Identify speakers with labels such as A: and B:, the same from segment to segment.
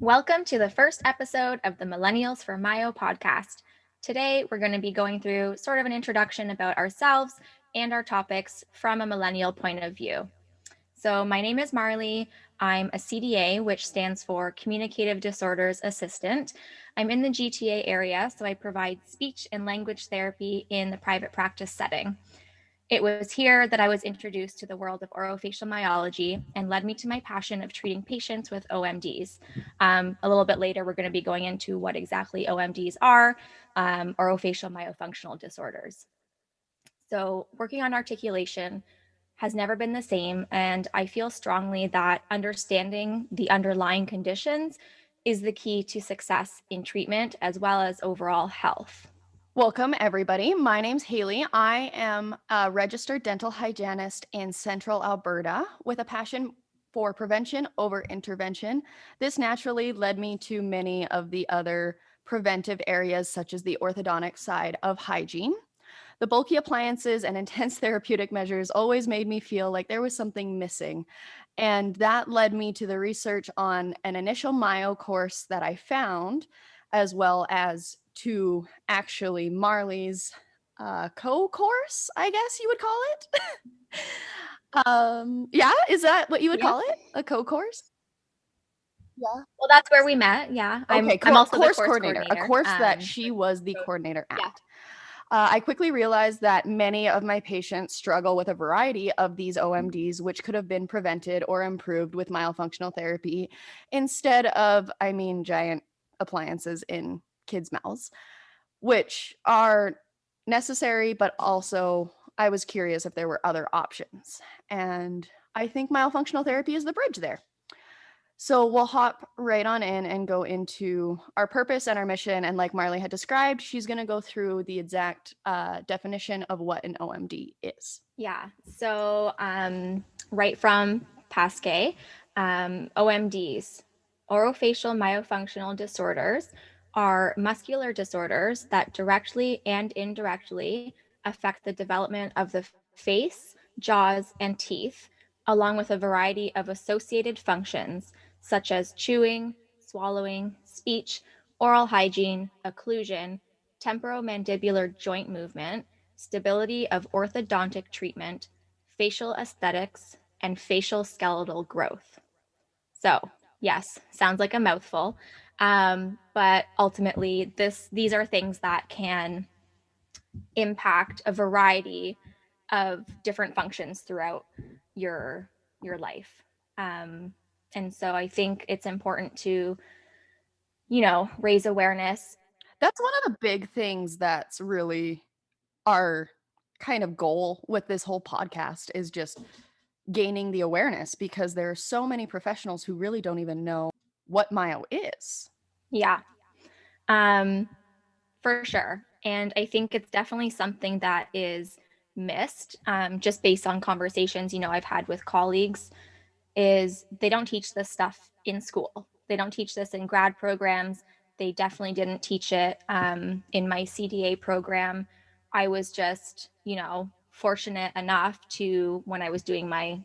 A: Welcome to the first episode of the Millennials for Myo podcast. Today, we're going to be going through sort of an introduction about ourselves and our topics from a millennial point of view. So, my name is Marley. I'm a CDA, which stands for Communicative Disorders Assistant. I'm in the GTA area, so I provide speech and language therapy in the private practice setting. It was here that I was introduced to the world of orofacial myology and led me to my passion of treating patients with OMDs. A little bit later, we're going to be going into what exactly OMDs are, orofacial myofunctional disorders. So, working on articulation has never been the same, and I feel strongly that understanding the underlying conditions is the key to success in treatment as well as overall health.
B: Welcome, everybody. My name's Haley. I am a registered dental hygienist in Central Alberta with a passion for prevention over intervention. This naturally led me to many of the other preventive areas, such as the orthodontic side of hygiene. The bulky appliances and intense therapeutic measures always made me feel like there was something missing. And that led me to the research on an initial myo course that I found, as well as to actually Marley's co-course, I guess you would call it. Yeah, is that what you would
A: Yeah.
B: call it? A co-course? Yeah.
A: Well, that's where we met. Yeah.
B: Okay,
A: I'm also the
B: course
A: course
B: coordinator, a
A: coordinator.
B: course that she was the
A: So,
B: coordinator at.
A: yeah.
B: I quickly realized that many of my patients struggle with a variety of these OMDs, which could have been prevented or improved with myofunctional therapy instead of, giant appliances in kids' mouths, which are necessary, but also I was curious if there were other options. And I think myofunctional therapy is the bridge there. So we'll hop right on in and go into our purpose and our mission. And like Marley had described, she's going to go through the exact definition of what an OMD is.
A: Yeah. So, right from Pasquet, OMDs, orofacial myofunctional disorders, are muscular disorders that directly and indirectly affect the development of the face, jaws, and teeth, along with a variety of associated functions such as chewing, swallowing, speech, oral hygiene, occlusion, temporomandibular joint movement, stability of orthodontic treatment, facial aesthetics, and facial skeletal growth. So, yes, sounds like a mouthful. But ultimately, these are things that can impact a variety of different functions throughout your your life. And so I think it's important to, raise awareness.
B: That's one of the big things that's really our kind of goal with this whole podcast is just gaining the awareness because there are so many professionals who really don't even know what myo is.
A: Yeah, for sure. And I think it's definitely something that is missed, just based on conversations, I've had with colleagues, is they don't teach this stuff in school. They don't teach this in grad programs. They definitely didn't teach it in my CDA program. I was just, fortunate enough to, when I was doing my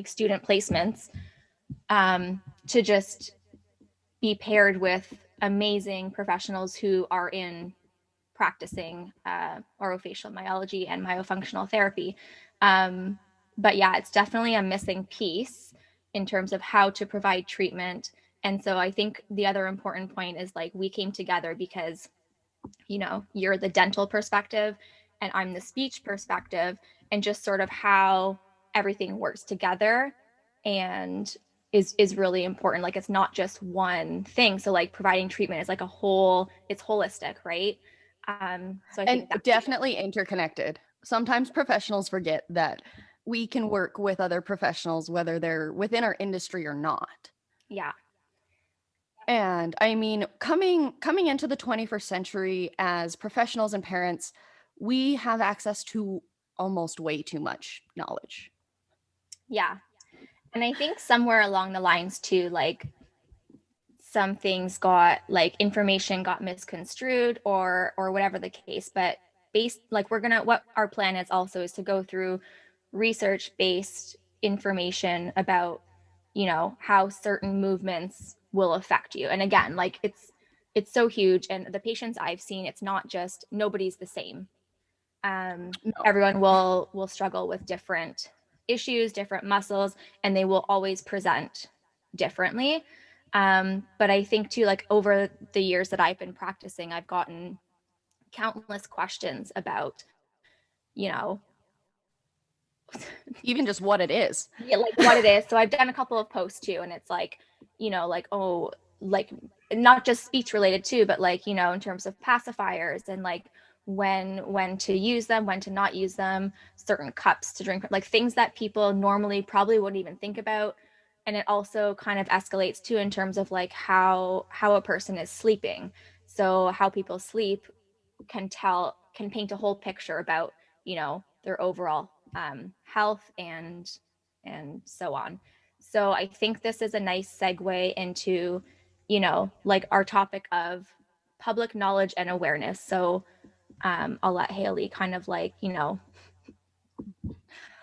A: student placements, to just be paired with amazing professionals who are in practicing orofacial myology and myofunctional therapy. But yeah, it's definitely a missing piece in terms of how to provide treatment. And so I think the other important point is we came together because, you're the dental perspective and I'm the speech perspective, and just sort of how everything works together and is really important. It's not just one thing. So providing treatment is it's holistic, right? So I
B: And
A: think that's
B: definitely interconnected. Sometimes professionals forget that we can work with other professionals, whether they're within our industry or not.
A: yeah,
B: And coming into the 21st century as professionals and parents, we have access to almost way too much knowledge.
A: yeah. And I think somewhere along the lines too, some things got information got misconstrued or whatever the case. But based what our plan is also is to go through research based information about how certain movements will affect you. And again, like it's so huge, and the patients I've seen, it's not just, nobody's the same.
B: No.
A: Everyone will struggle with different issues, different muscles, and they will always present differently. But I think too, like over the years that I've been practicing, I've gotten countless questions about, you know,
B: Even just what it is.
A: yeah, like what it is. So I've done a couple of posts too, and it's like, like, oh, like not just speech related too, but like, in terms of pacifiers and like when to use them, when to not use them, certain cups to drink, like things that people normally probably wouldn't even think about. And it also kind of escalates too in terms of like how a person is sleeping. So how people sleep can paint a whole picture about their overall health and so on. So I think this is a nice segue into like our topic of public knowledge and awareness. So I'll let Haley kind of like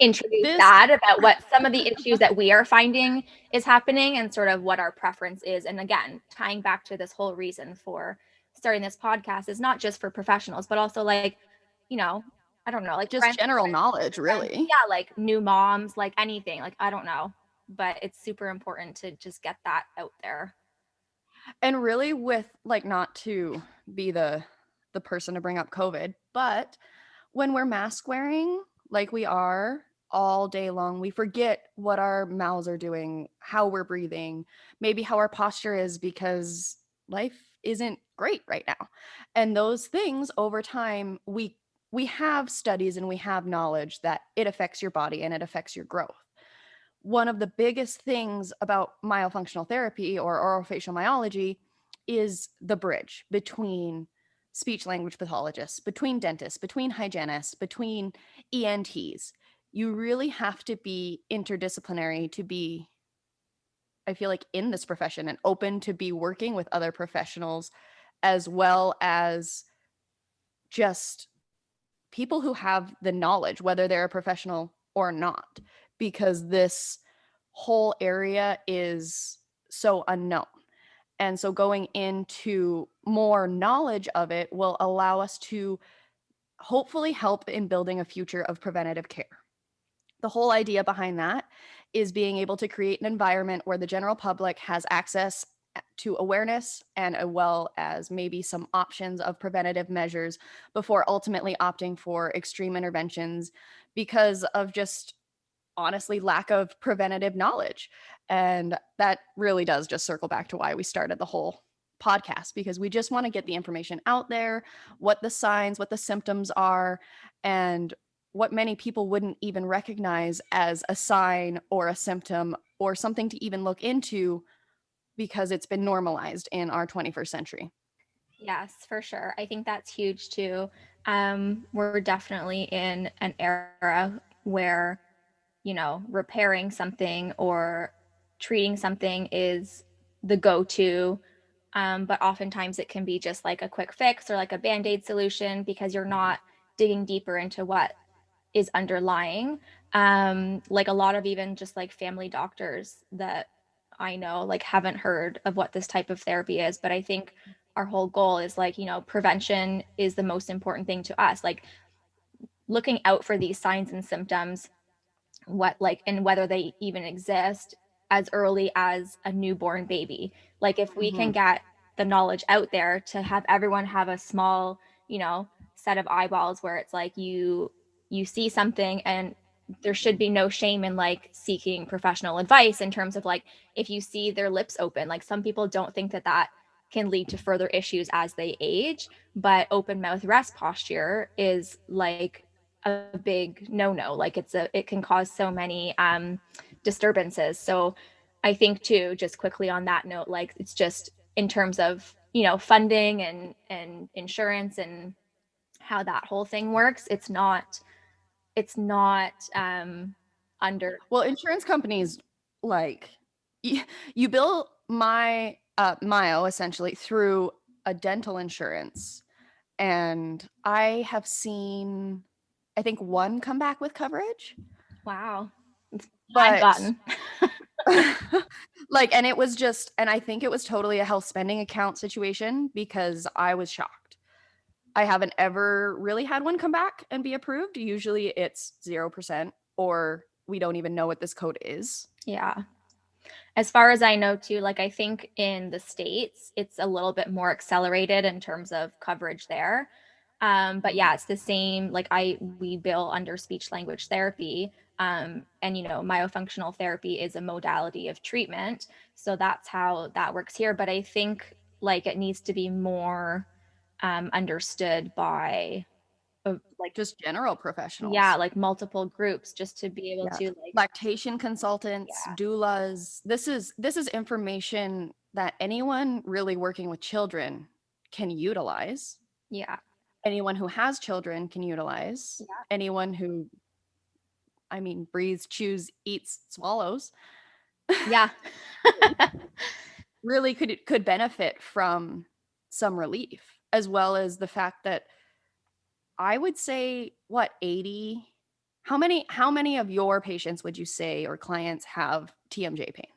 A: introduce
B: This
A: that about what some of the issues that we are finding is happening and sort of what our preference is. And again, tying back to this whole reason for starting this podcast is not just for professionals, but also like, you know, I don't know, like
B: just
A: friends,
B: general knowledge,
A: friends,
B: really.
A: yeah, like new moms, like anything, like I don't know, but it's super important to just get that out there.
B: And really with like not to be the person to bring up COVID, but when we're mask wearing like we are all day long, we forget what our mouths are doing, how we're breathing, maybe how our posture is because life isn't great right now. And those things over time we have studies and we have knowledge that it affects your body and it affects your growth. One of the biggest things about myofunctional therapy or orofacial myology is the bridge between speech language pathologists, between dentists, between hygienists, between ENTs. You really have to be interdisciplinary to be, I feel like, in this profession and open to be working with other professionals as well as just people who have the knowledge, whether they're a professional or not, because this whole area is so unknown. And so going into more knowledge of it will allow us to hopefully help in building a future of preventative care. The whole idea behind that is being able to create an environment where the general public has access to awareness and as well as maybe some options of preventative measures before ultimately opting for extreme interventions because of just honestly lack of preventative knowledge. And that really does just circle back to why we started the whole podcast, because we just want to get the information out there, what the signs, what the symptoms are, and what many people wouldn't even recognize as a sign or a symptom or something to even look into because it's been normalized in our 21st century.
A: Yes, for sure. I think that's huge too. We're definitely in an era where repairing something or treating something is the go to. But oftentimes it can be just like a quick fix or like a band aid solution because you're not digging deeper into what is underlying. Like a lot of even just like family doctors that I know like haven't heard of what this type of therapy is. But I think our whole goal is like, prevention is the most important thing to us. Like looking out for these signs and symptoms, what like and whether they even exist as early as a newborn baby. Like if we can
B: Mm-hmm.
A: get the knowledge out there to have everyone have a small set of eyeballs where it's like you see something, and there should be no shame in like seeking professional advice in terms of like if you see their lips open, like some people don't think that that can lead to further issues as they age, but open mouth rest posture is like a big no-no. Like it can cause so many disturbances. So I think too, just quickly on that note, like it's just in terms of funding and insurance and how that whole thing works. It's not under.
B: Well, insurance companies like you, you bill my Myo essentially through a dental insurance, and I have seen I think one come back with coverage.
A: Wow. I've
B: But
A: gotten.
B: like, and it was just, and I think it was totally a health spending account situation because I was shocked. I haven't ever really had one come back and be approved. Usually it's 0% or we don't even know what this code is.
A: Yeah. As far as I know, too, like I think in the States, it's a little bit more accelerated in terms of coverage there. But yeah, it's the same. Like we bill under speech language therapy. And myofunctional therapy is a modality of treatment. So that's how that works here. But I think like it needs to be more understood by like,
B: Just general
A: yeah,
B: professionals.
A: like multiple groups just to be able
B: Yeah.
A: to like,
B: Lactation consultants,
A: yeah,
B: doulas. This is information that anyone really working with children can utilize.
A: yeah,
B: Anyone who has children can utilize.
A: yeah,
B: Anyone who, I mean, breathes, chews, eats, swallows
A: yeah.
B: really could benefit from some relief, as well as the fact that I would say what 80, how many of your patients would you say or clients have TMJ pain?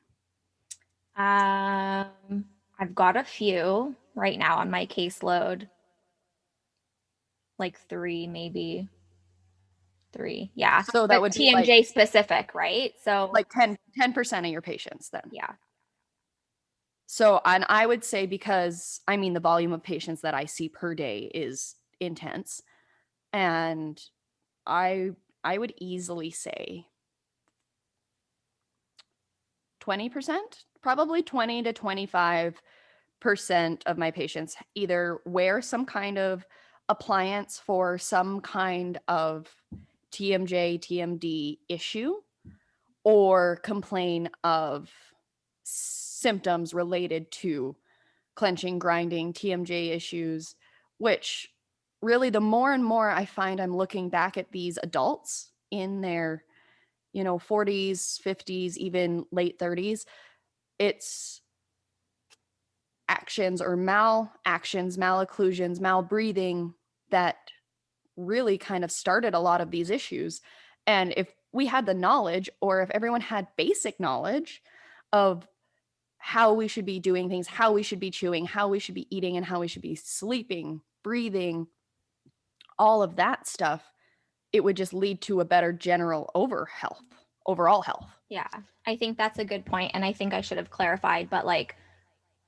A: I've got a few right now on my caseload, like three, maybe three. Yeah.
B: So that
A: But
B: would be
A: TMJ specific, right? So,
B: like 10% of your patients then.
A: yeah.
B: So, and I would say, because I mean the volume of patients that I see per day is intense, and I I would easily say 20%, probably 20 to 25% of my patients either wear some kind of appliance for some kind of TMJ, TMD issue, or complain of symptoms related to clenching, grinding, TMJ issues, which really the more and more I find I'm looking back at these adults in their, 40s, 50s, even late 30s, it's actions or malactions, malocclusions, malbreathing that really kind of started a lot of these issues. And if we had the knowledge, or if everyone had basic knowledge of how we should be doing things, how we should be chewing, how we should be eating, and how we should be sleeping, breathing, all of that stuff, it would just lead to a better general overall health.
A: Yeah. I think that's a good point, and I think I should have clarified, but like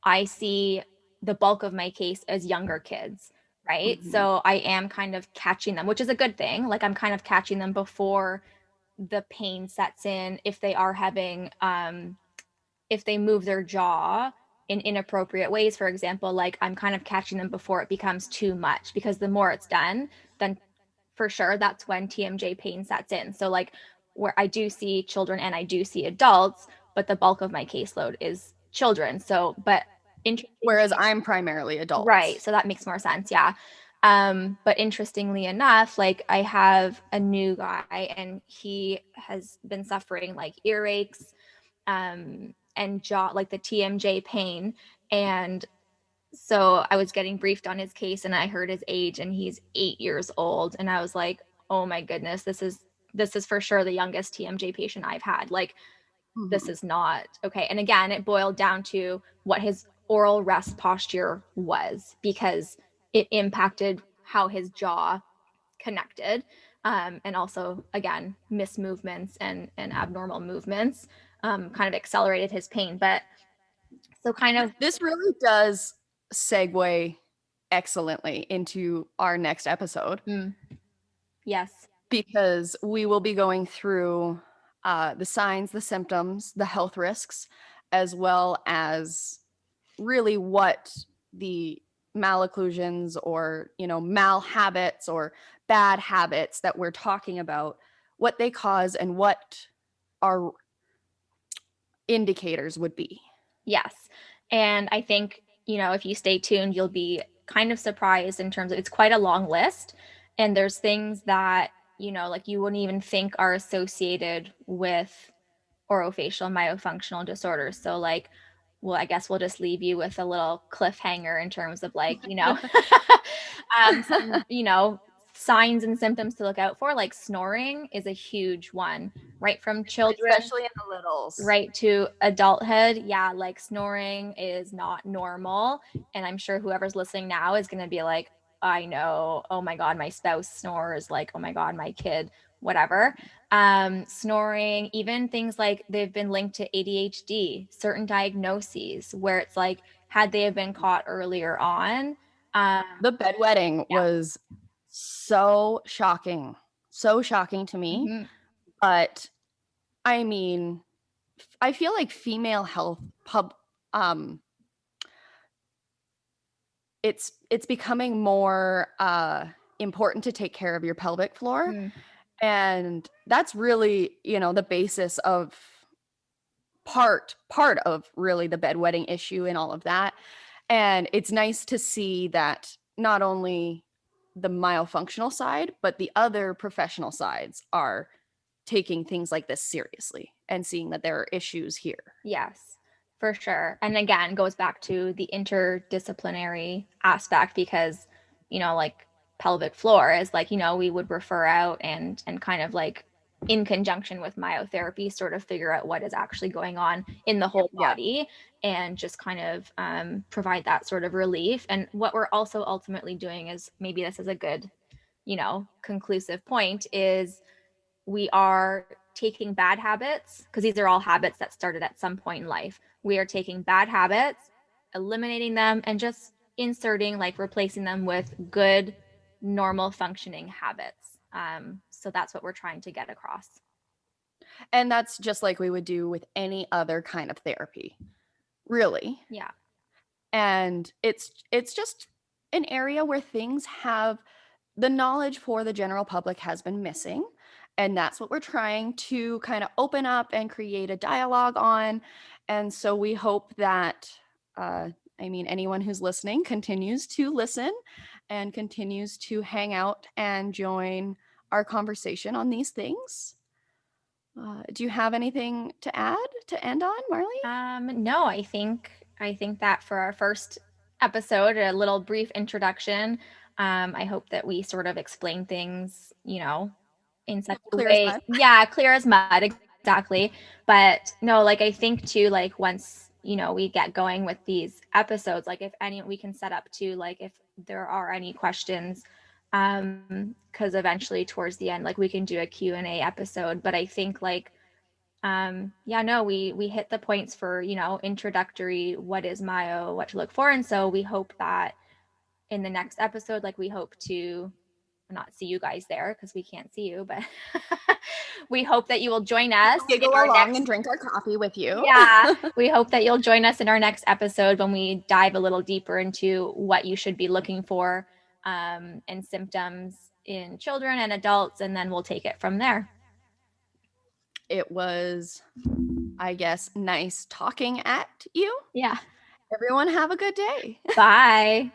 A: I see the bulk of my case as younger kids, right?
B: Mhm.
A: So I am kind of catching them, which is a good thing. Like I'm kind of catching them before the pain sets in if they are having if they move their jaw in inappropriate ways, for example, like I'm kind of catching them before it becomes too much, because the more it's done, then for sure that's when TMJ pain sets in. So like where I do see children and I do see adults, but the bulk of my caseload is children. So, but
B: Whereas
A: interestingly,
B: I'm primarily
A: right.
B: adults.
A: So that makes more sense. Yeah. But interestingly enough, like I have a new guy and he has been suffering like earaches, and jaw, like the TMJ pain. And so I was getting briefed on his case and I heard his age and he's 8 years old. And I was like, oh my goodness, this is for sure the youngest TMJ patient I've had. Like, this
B: Mhm.
A: is not okay. And again, it boiled down to what his oral rest posture was, because it impacted how his jaw connected. And also, again, mismovements and abnormal movements kind of accelerated his pain. But so, kind of,
B: This really does segue excellently into our next episode,
A: mm, yes,
B: because we will be going through the signs, the symptoms, the health risks, as well as really what the malocclusions or mal habits or bad habits that we're talking about, what they cause and what our indicators would be.
A: yes. And I think, if you stay tuned, you'll be kind of surprised in terms of it's quite a long list. And there's things that, like you wouldn't even think are associated with orofacial myofunctional disorders. So like, well, I guess we'll just leave you with a little cliffhanger in terms of like, some, signs and symptoms to look out for, like snoring is a huge one, right from children
B: especially in the littles.
A: right to adulthood. Yeah, like snoring is not normal. And I'm sure whoever's listening now is going to be like, I know, oh my God, my spouse snores, like, oh my God, my kid, whatever. Snoring, even things like they've been linked to ADHD, certain diagnoses where it's like, had they have been caught earlier on,
B: The bedwetting
A: yeah.
B: was so shocking to me.
A: Mm-hmm.
B: But I mean, I feel like female health um it's becoming more important to take care of your pelvic floor,
A: Mm,
B: and that's really, the basis of part of really the bedwetting issue and all of that. And it's nice to see that not only the myofunctional side, but the other professional sides are taking things like this seriously and seeing that there are issues here.
A: yes, for sure. And again, goes back to the interdisciplinary aspect because, like pelvic floor is like, we would refer out and kind of like in conjunction with myotherapy, sort of figure out what is actually going on in the whole
B: Yeah.
A: body and just kind of provide that sort of relief. And what we're also ultimately doing is maybe this is a good, conclusive point is we are taking bad habits because these are all habits that started at some point in life. We are taking bad habits, eliminating them, and just inserting, like replacing them with good, normal functioning habits. So that's what we're trying to get across.
B: And that's just like we would do with any other kind of therapy, really.
A: Yeah.
B: And it's just an area where things have the knowledge for the general public has been missing, and that's what we're trying to kind of open up and create a dialogue on. And so we hope that anyone who's listening continues to listen and continues to hang out and join our conversation on these things. Do you have anything to add to end on, Marley?
A: No, I think that for our first episode, a little brief introduction. I hope that we sort of explain things, in such a
B: Clear as
A: way,
B: mud.
A: yeah, clear as mud, exactly. But no, like I think too, like once we get going with these episodes, like if any, we can set up to like if there are any questions, because eventually towards the end, like we can do a Q&A episode. But I think like yeah, no, we hit the points for introductory, what is myo, what to look for. And so we hope that in the next episode, like we hope to not see you guys there because we can't see you, but we hope that you will join us in
B: Giggle
A: our
B: along and
A: next,
B: drink our coffee with you.
A: yeah, we hope that you'll join us in our next episode when we dive a little deeper into what you should be looking for, and symptoms in children and adults, and then we'll take it from there.
B: It was, I guess, nice talking at you.
A: Yeah.
B: Everyone have a good day.
A: Bye.